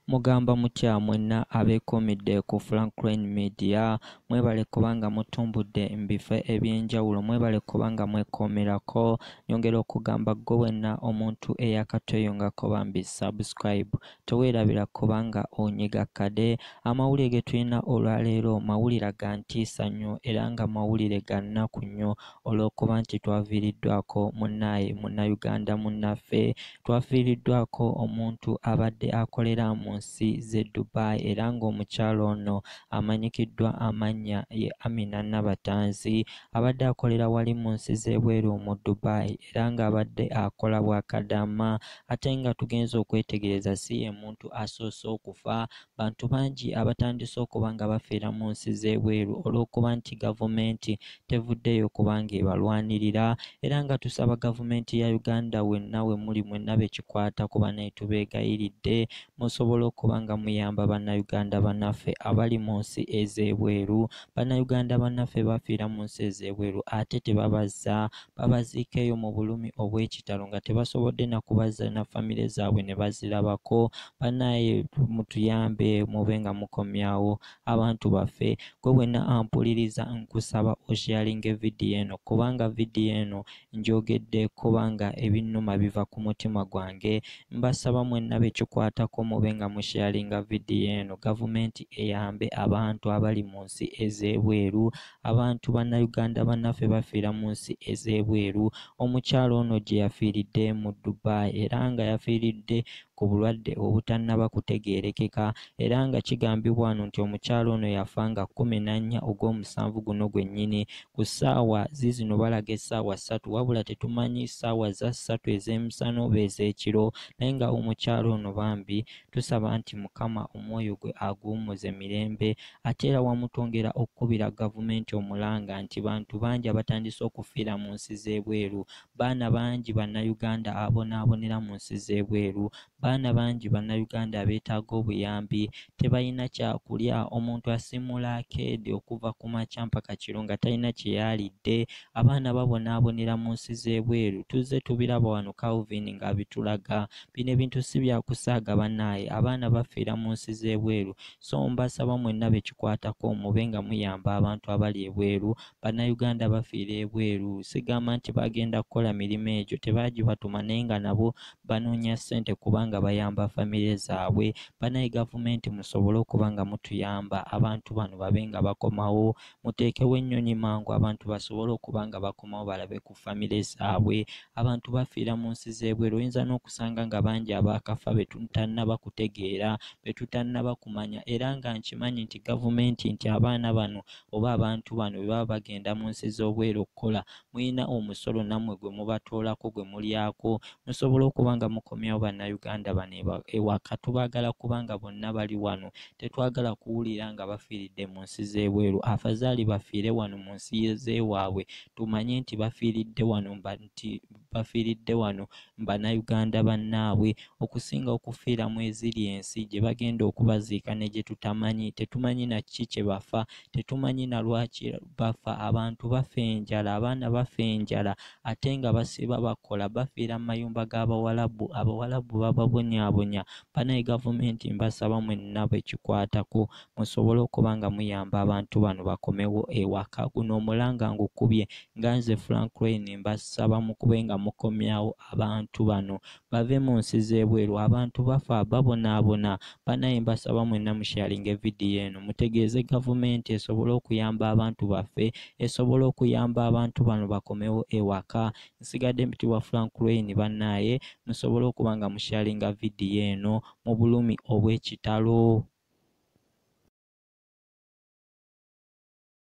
Mugamba mutya mwenna abeekomidde ku Franklin Media, mwebale kubanga mutumbudde mbifo ebyenjawulo, mwebale kubanga mwekomerako. Nyongera okugamba gwe wenna omuntu eyakatweyongako bambi subscribe, toweerabira kubanga onyiga kade. Amawulire ge tulina olwaleero mawulire ga ntiisa nnyo era nga mawulire ga nnaku nnyo, olw'okuba nti twaviiriddwako munnaye munnayuganda munnaffe, twafiiriddwako omuntu abadde akolera mu nsi z'e Dubai era ng'omukyalo ono amanyikiddwa amannya ye Amina Nabatanzi, abadde akolera wali mu nsi z'ebweru mu Dubai era ng'abadde akola bwa kadama. Ate nga tugenza okwetegereza si ye muntu asoose okufa, bantu bangi abatandise okuba nga bafiira mu nsi z'ebweru olw'okuba nti gavumenti tevuddeyo kubanga ebalwanirira, era nga tusaba gavumenti ya Uganda wenna we muli mwenna bekikwata kuba naye tubeegayiridde musobole okuba nga muyamba bannayuganda bannaffe abali mu nsi ez'ebweru. Bannayuganda bannaffe bafiira mu nsi ez'ebweru ate tebabazza, babaziikeeyo mu bulumi obw'ekitalo nga tebasobodde na kubazza na famire zaabwe ne bazirabako. Bannaye mutuyambe mube nga mukomyawo abantu baffe. Gwe wenna ampuliriza nkusaba osharinga vidiyo eno kubanga vidiyo eno njogedde kubanga ebinnuma biva ku mutima gwange. Mbasaba mwenna bekikwatako mube nga musharinga vidiyo eno, gavumenti eyambe abantu abali mu nsi ez'ebweru. Abantu bannayuganda bannaffe bafiira mu nsi ez'ebweru. Omukyalo ono gye yafiiridde mu Dubai era nga yafiiridde ku bulwadde obutannaba kutegeerekeka, era nga kigambibwa wano nti omukyalo ono yafa nga 14 Ogw'omusanvu guno gwennyini ku ssaawa ziizino balaga essaawa 3 wabula tetumanyi ssaawa za 3 ez'emisana oba ez'ekiro, naye nga omukyalo ono bambi tusaba nti Mukama omwoyo gwe aguwummuze mirembe. Ate era wamutongera okukubira gavumenti omulanga nti bantu bangi abatandise okufiira mu nsi z'ebweru, baana bangi bannayuganda abonaabonera mu nsi z'ebweru, baana bangi bannayuganda abeetaaga obuyambi tebalina kyakulya. Omuntu asimula akeedi okuva ku makya mpaka kiro nga talina kye yaalidde. Abaana babonaabonera mu nsi z'ebweru, tuzze tubiraba wano Calvin ng'abitulaga. Bino ebintu si bya kusaaga bannaaye, abaana bafiira mu nsi z'ebweru. So mbasaba mwenna bekikwatako mube nga muyamba abantu abali ebweru. Bannayuganda bafiira ebweru, sigamba nti bagenda kukola mirimu egyo tebaagibatuma naye nga nabo banoonya ssente kubanga bayamba famire zaabwe. Bannaye gavumenti musobole okuba nga mutuyamba abantu bano babe nga bakomawo, muteekewo ennyonyi mangu abantu basobole okuba nga bakomawo balabe ku famire zaabwe. Abantu bafiira mu nsi z'ebweru, oyinza n'okusanga nga bangi abaakafa be tutannaba kutegeera, be tutannaba kumanya, era nga nkimanyi nti gavumenti nti abaana bano oba abantu bano bwe baba bagenda mu nsi z'obweru okukola, muyina omusolo nammwe gwe mubatoolako gwe mulyako, musobole okuba nga mukomyawo bannayuganda bano ewaka. Tubaagala kubanga bonna bali wano, tetwagala kuwulira nga bafiiridde mu nsi z'ebweru. Afazaali bafiire wano mu nsi z'ewaabwe tumanye nti bafiiridde wano bannayuganda bannaabwe, okusinga okufiira mu eziri ensi gye bagenda okubaziika ne gye tutamanyi. Tetumanyi na kiki kye bafa, tetumanyi na lwaki bafa. Abantu bafa enjala, abaana bafa enjala ate nga basiba bakola, bafiira mu mayumba g'Abawalabu, Abawalabu bababonyaabonya. Bannaye gavumenti mbasaba mwenna bekikwatako musobole okuba nga muyamba abantu bano bakomewo ewaka. Guno omulanga ngukubye nga nze Franklin, mbasaba mukube nga mukomyawo abantu bano bave mu nsi z'ebweru. Abantu bafa babonaabona. Bannaye mbasaba mwenna musharinga vidiyo eno, mutegeeze gavumenti esobole okuyamba abantu baffe, esobole okuyamba abantu bano bakomewo ewaka. Nsigadde mpitibwa Franklin bannaye, musobole okuba nga musharinga vidiyo eno mu bulumi obw'ekitalo.